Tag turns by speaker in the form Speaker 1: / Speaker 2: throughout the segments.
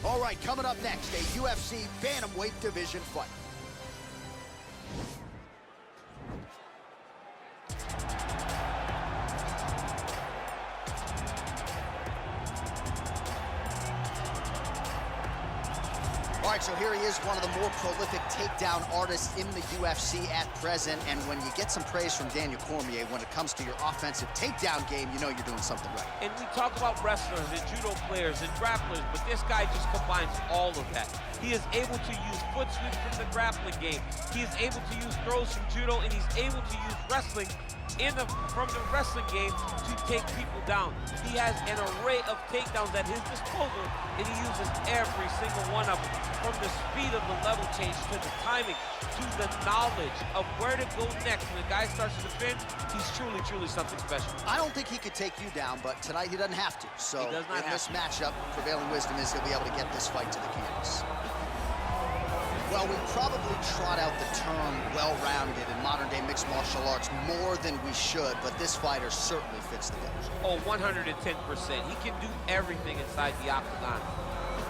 Speaker 1: All right, coming up next, a UFC bantamweight division fight. All right, so here he is, one of the more prolific takedown artists in the UFC at present. And when you get some praise from Daniel Cormier, when it comes to your offensive takedown game, you know you're doing something right.
Speaker 2: And we talk about wrestlers and judo players and grapplers, but this guy just combines all of that. He is able to use foot sweeps from the grappling game. He is able to use throws from judo, and he's able to use wrestling from the wrestling game to take people down. He has an array of takedowns at his disposal, and he uses every single one of them. From the speed of the level change, to the timing, to the knowledge of where to go next. When the guy starts to defend, he's truly, truly something special.
Speaker 1: I don't think he could take you down, but tonight he doesn't have to. So in this matchup, prevailing wisdom is he'll be able to get this fight to the canvas. Well, we probably trot out the term well-rounded in modern-day mixed martial arts more than we should, but this fighter certainly fits the bill.
Speaker 2: Oh, 110%. He can do everything inside the octagon.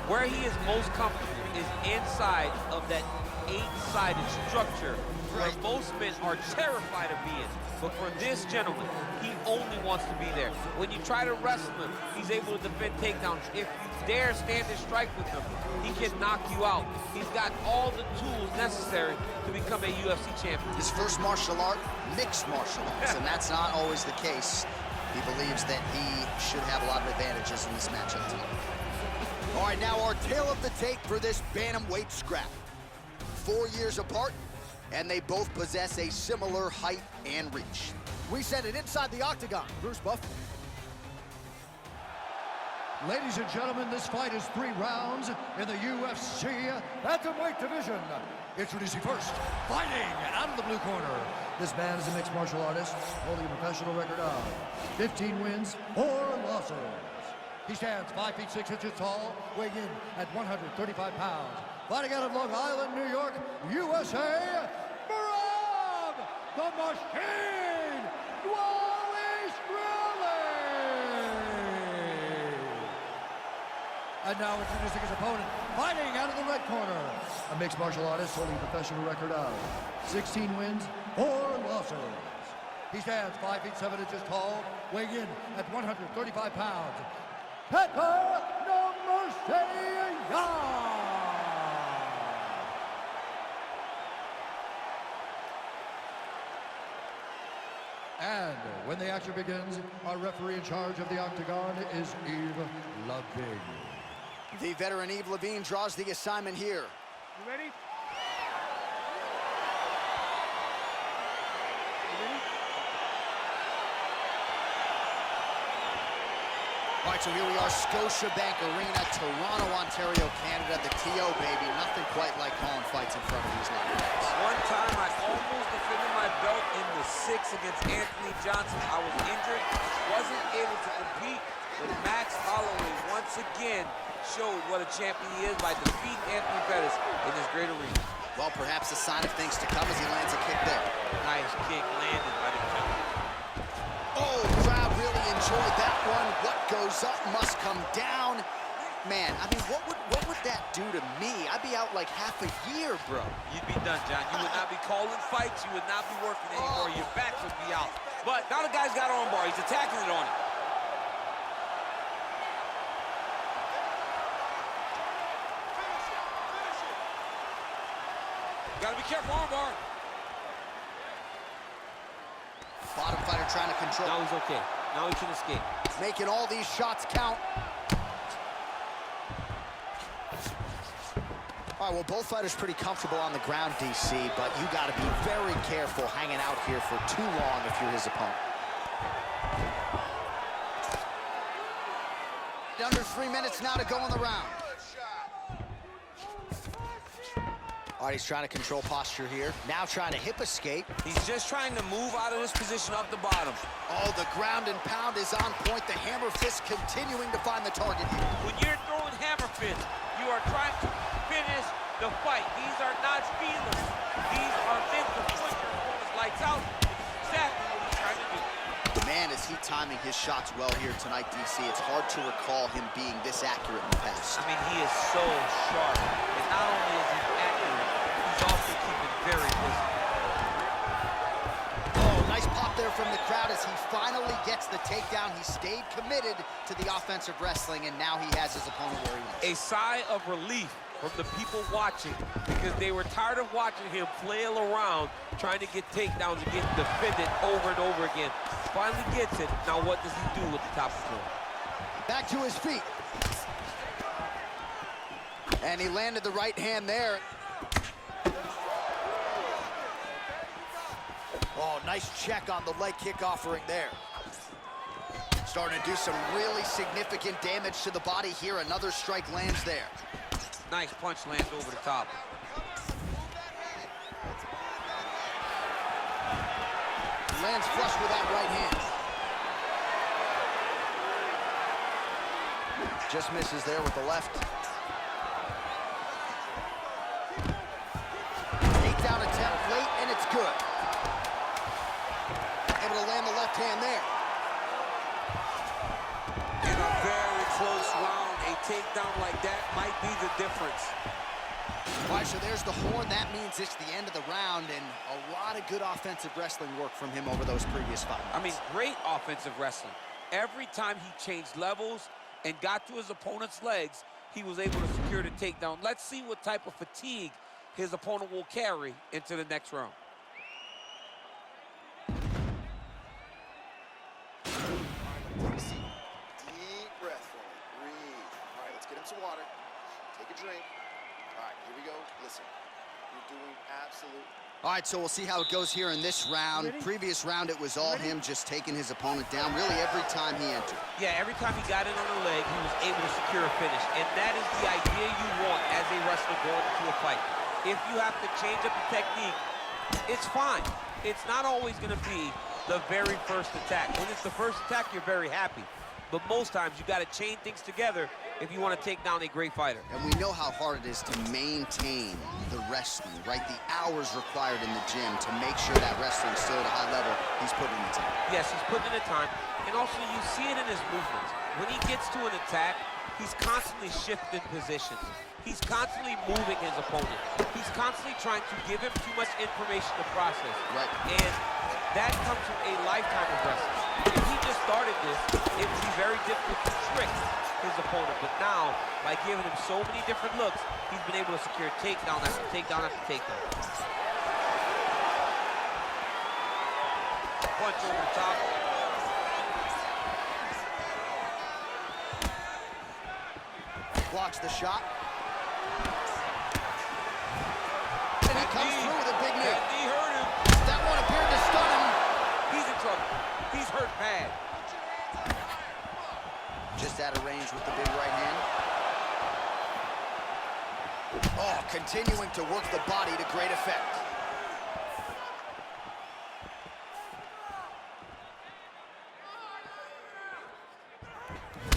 Speaker 2: Where he is most comfortable is inside of that 8-sided structure where most men are terrified of being. But for this gentleman, he only wants to be there. When you try to wrestle him, he's able to defend takedowns. If you dare stand and strike with him, he can knock you out. He's got all the tools necessary to become a UFC champion.
Speaker 1: His first martial art, mixed martial arts, and that's not always the case. He believes that he should have a lot of advantages in this matchup tonight. All right, now our tale of the tape for this bantamweight scrap. 4 years apart, and they both possess a similar height and reach. We send it inside the octagon. Bruce Buff.
Speaker 3: Ladies and gentlemen, this fight is 3 rounds in the UFC bantamweight division. Introducing first, fighting out of the blue corner. This man is a mixed martial artist, holding a professional record of 15 wins, 4 losses. He stands 5 feet 6 inches tall, weighing in at 135 pounds. Fighting out of Long Island, New York, USA, Merab Dvalishvili! And now introducing his opponent, fighting out of the red corner. A mixed martial artist holding a professional record of 16 wins, 4 losses. He stands 5 feet 7 inches tall, weighing in at 135 pounds. Petr! And when the action begins, our referee in charge of the octagon is Yves Levine.
Speaker 1: The veteran Yves Levine draws the assignment here.
Speaker 4: You ready?
Speaker 1: All right, so here we are, Scotiabank Arena, Toronto, Ontario, Canada, the TO, baby. Nothing quite like calling fights in front of these live fans.
Speaker 2: One time I almost defended my belt in the 6 against Anthony Johnson. I was injured, wasn't able to compete, but Max Holloway once again showed what a champion he is by defeating Anthony Pettis in this great arena.
Speaker 1: Well, perhaps a sign of things to come as he lands a kick there.
Speaker 2: Nice kick landed by the champion.
Speaker 1: Oh, crowd really enjoyed that one. What goes up must come down. Man, I mean, what would that do to me? I'd be out like half a year, bro.
Speaker 2: You'd be done, John. You would not be calling fights. You would not be working anymore. Your back would be out. But now the guy's got arm bar. He's attacking it on it. Gotta be careful, arm bar.
Speaker 1: Bottom fighter trying to control.
Speaker 2: Now he's okay. Now he can escape.
Speaker 1: Making all these shots count. All right, well, both fighters pretty comfortable on the ground, DC, but you got to be very careful hanging out here for too long if you're his opponent. Under 3 minutes now to go in the round. All right, he's trying to control posture here. Now trying to hip escape.
Speaker 2: He's just trying to move out of this position up the bottom.
Speaker 1: Oh, the ground and pound is on point. The hammer fist continuing to find the target here.
Speaker 2: When you're throwing hammer fists, you are trying to finish the fight. These are not feelers. These are meant to put your opponent's lights out. Exactly what he's trying to do.
Speaker 1: The man is he timing his shots well here tonight, DC? It's hard to recall him being this accurate in the past.
Speaker 2: I mean, he is so sharp. And not only is he accurate, he's also keeping very busy.
Speaker 1: Oh, nice pop there from the crowd as he finally gets the takedown. He stayed committed to the offensive wrestling, and now he has his opponent where he wants.
Speaker 2: A sigh of relief from the people watching, because they were tired of watching him flail around trying to get takedowns and get defended over and over again. Finally gets it. Now what does he do with the top of the floor?
Speaker 1: Back to his feet. And he landed the right hand there. Oh, nice check on the leg kick offering there. Starting to do some really significant damage to the body here. Another strike lands there.
Speaker 2: Nice punch lands over the top.
Speaker 1: Lands flush with that right hand. Just misses there with the left. Takedown attempt late, and it's good. Able to land the left hand there.
Speaker 4: In a very close round, a takedown like that might be the difference.
Speaker 1: All right, so there's the horn. That means it's the end of the round, and a lot of good offensive wrestling work from him over those previous 5 minutes.
Speaker 2: I mean, great offensive wrestling. Every time he changed levels and got to his opponent's legs, he was able to secure the takedown. Let's see what type of fatigue his opponent will carry into the next round.
Speaker 5: Take a seat. Deep breath for me. Breathe. All right, let's get him some water. Take a drink. All right, here we go. Listen, you're doing absolutely.
Speaker 1: All right, so we'll see how it goes here in this round. Previous round, it was all him just taking his opponent down really every time he entered.
Speaker 2: Yeah, every time he got in on the leg, he was able to secure a finish. And that is the idea you want as a wrestler going into a fight. If you have to change up the technique, it's fine. It's not always going to be the very first attack. When it's the first attack, you're very happy. But most times, you got to chain things together if you want to take down a great fighter.
Speaker 1: And we know how hard it is to maintain the wrestling, right? The hours required in the gym to make sure that wrestling's still at a high level. He's putting in the time.
Speaker 2: Yes, he's putting in the time. And also, you see it in his movements. When he gets to an attack, he's constantly shifting positions. He's constantly moving his opponent. He's constantly trying to give him too much information to process.
Speaker 1: Right.
Speaker 2: And that comes from a lifetime of wrestling. If he just started this, it would be very difficult to trick his opponent. But now, by giving him so many different looks, he's been able to secure takedown after takedown after takedown. Punch over the top.
Speaker 1: Blocks the shot. And he comes through with a big knee.
Speaker 2: That knee hurt him.
Speaker 1: That one appeared to stun him.
Speaker 2: He's in trouble. He's hurt bad.
Speaker 1: Just out of range with the big right hand. Oh, continuing to work the body to great effect.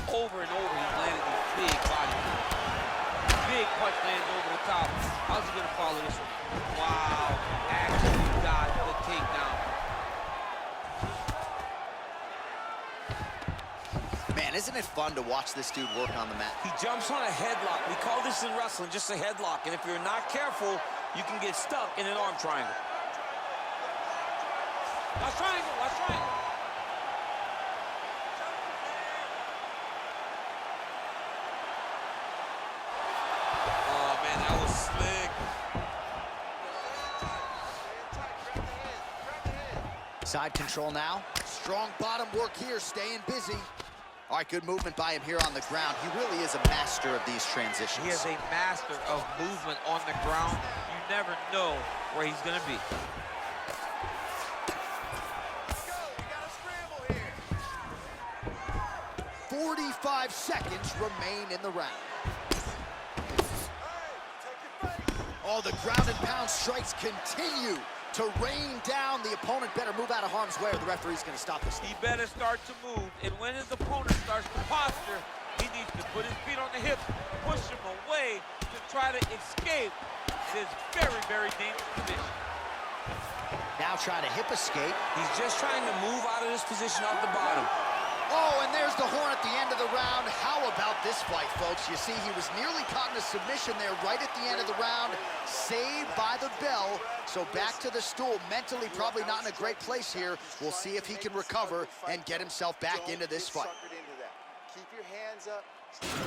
Speaker 2: Over and over, he's landed these big body moves. Big punch lands over the top. How's he gonna follow this one? Wow, actually got the takedown.
Speaker 1: Man, isn't it fun to watch this dude work on the mat?
Speaker 4: He jumps on a headlock. We call this in wrestling just a headlock. And if you're not careful, you can get stuck in an arm triangle.
Speaker 2: Watch triangle, watch triangle.
Speaker 4: Oh, man, that was slick.
Speaker 1: Side control now. Strong bottom work here, staying busy. All right, good movement by him here on the ground. He really is a master of these transitions.
Speaker 2: He is a master of movement on the ground. You never know where he's gonna be.
Speaker 1: 45 seconds remain in the round. Oh, the ground and pound strikes continue to rain down. The opponent better move out of harm's way or the referee's gonna stop this.
Speaker 2: He better start to move, and when his opponent starts to posture, he needs to put his feet on the hips, push him away to try to escape this very, very dangerous position.
Speaker 1: Now trying to hip escape.
Speaker 4: He's just trying to move out of this position off the bottom.
Speaker 1: Oh, and there's the horn at the end of the round. How about this fight, folks? You see, he was nearly caught in a submission there right at the end of the round. Saved by the bell. So back to the stool. Mentally, probably not in a great place here. We'll see if he can recover and get himself back into this fight.
Speaker 5: Keep your hands up.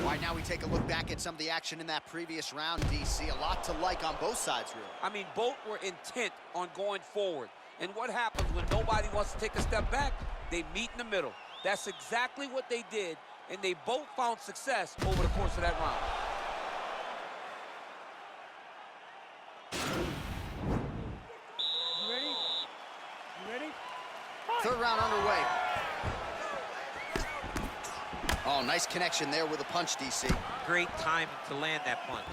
Speaker 1: All right, now we take a look back at some of the action in that previous round, DC. A lot to like on both sides, really.
Speaker 2: I mean, both were intent on going forward. And what happens when nobody wants to take a step back? They meet in the middle. That's exactly what they did, and they both found success over the course of that round.
Speaker 6: You ready? You ready?
Speaker 1: Third round underway. Oh, nice connection there with a punch, DC.
Speaker 2: Great timing to land that punch.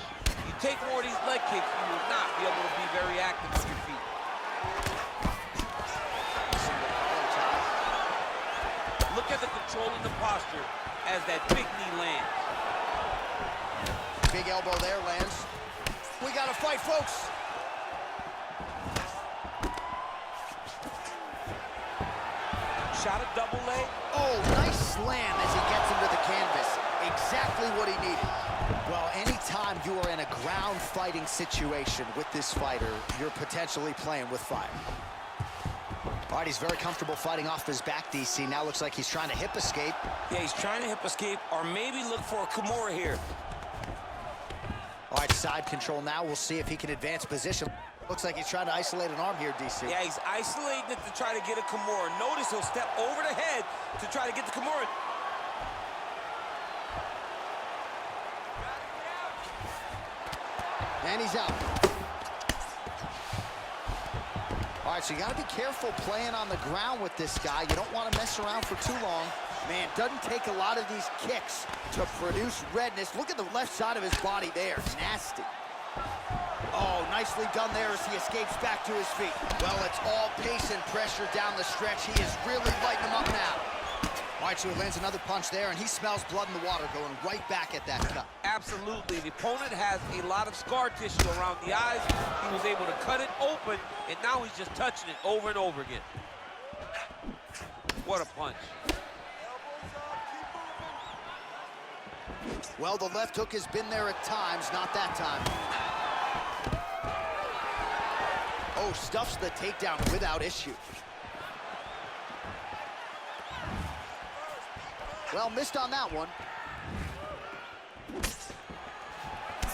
Speaker 2: You take more of these leg kicks, you will not be able to be very active on your feet. Look at the control and the posture as that big knee lands.
Speaker 1: Big elbow there lands. We got to fight, folks.
Speaker 4: Shot a double leg.
Speaker 1: Oh, nice slam as he gets into the canvas. Exactly what he needed. Well, anytime you are in a ground fighting situation with this fighter, you're potentially playing with fire. All right, he's very comfortable fighting off his back, DC. Now looks like he's trying to hip escape.
Speaker 4: Yeah, he's trying to hip escape or maybe look for a Kimura here.
Speaker 1: All right, side control now. We'll see if he can advance position. Looks like he's trying to isolate an arm here, DC.
Speaker 4: Yeah, he's isolating it to try to get a Kimura. Notice he'll step over the head to try to get the Kimura.
Speaker 1: And he's out. All right, so you got to be careful playing on the ground with this guy. You don't want to mess around for too long. Man, doesn't take a lot of these kicks to produce redness. Look at the left side of his body there. Nasty. Oh, nicely done there as he escapes back to his feet. Well, it's all pace and pressure down the stretch. He is really lighting him up now. All right, so he lands another punch there, and he smells blood in the water going right back at that cut.
Speaker 2: Absolutely. The opponent has a lot of scar tissue around the eyes. He was able to cut it open, and now he's just touching it over and over again. What a punch.
Speaker 1: Well, the left hook has been there at times, not that time. Oh, stuffs the takedown without issue. Well, missed on that one.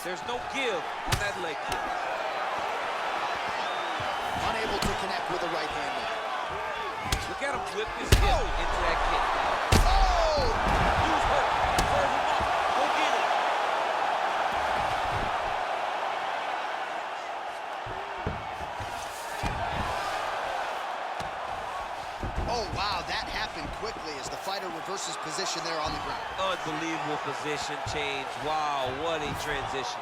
Speaker 2: There's no give on that leg kick.
Speaker 1: Unable to connect with the right hand.
Speaker 2: Look at him whip his hip into that kick.
Speaker 1: Oh!
Speaker 2: Use hook. Serve him up. Go get it.
Speaker 1: Oh, wow, that happened quickly as the fighter reverses position there on the ground.
Speaker 2: Unbelievable position change. Wow, what a transition.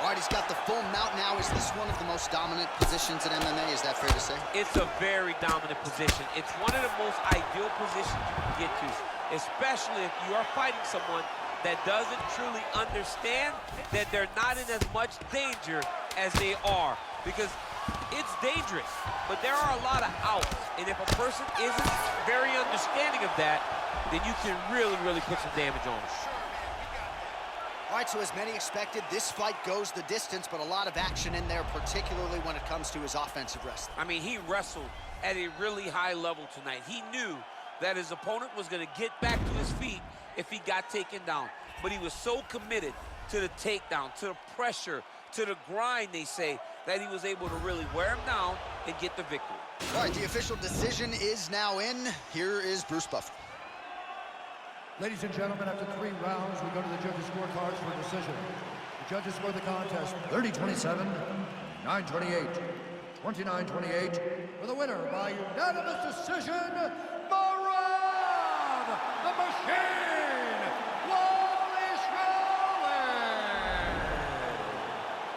Speaker 1: All right, he's got the full mount now. Is this one of the most dominant positions in MMA? Is that fair to say?
Speaker 2: It's a very dominant position. It's one of the most ideal positions you can get to, especially if you are fighting someone that doesn't truly understand that they're not in as much danger as they are, because it's dangerous, but there are a lot of outs, and if a person isn't very understanding of that, then you can really, really put some damage on them.
Speaker 1: All right, so as many expected, this fight goes the distance, but a lot of action in there, particularly when it comes to his offensive wrestling.
Speaker 2: I mean, he wrestled at a really high level tonight. He knew that his opponent was going to get back to his feet if he got taken down, but he was so committed to the takedown, to the pressure, to the grind, they say, that he was able to really wear him down and get the victory.
Speaker 1: All right, the official decision is now in. Here is Bruce Buffer.
Speaker 3: Ladies and gentlemen, after 3 rounds, we go to the judges' scorecards for a decision. The judges score the contest 30-27, 9-28, 29-28, for the winner by unanimous decision, Merab the Machine Dvalishvili!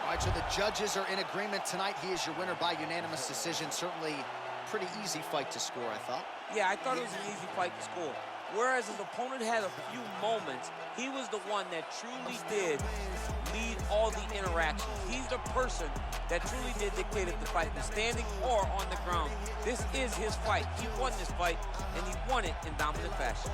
Speaker 1: All right, so the judges are in agreement tonight. He is your winner by unanimous decision. Certainly pretty easy fight to score, I thought.
Speaker 2: Yeah, I thought it was an easy fight to score. Whereas his opponent had a few moments, he was the one that truly did lead all the
Speaker 4: interactions. He's the person that truly did dictate if the fight was standing or on the ground. This is his fight. He won this fight, and he won it in dominant fashion.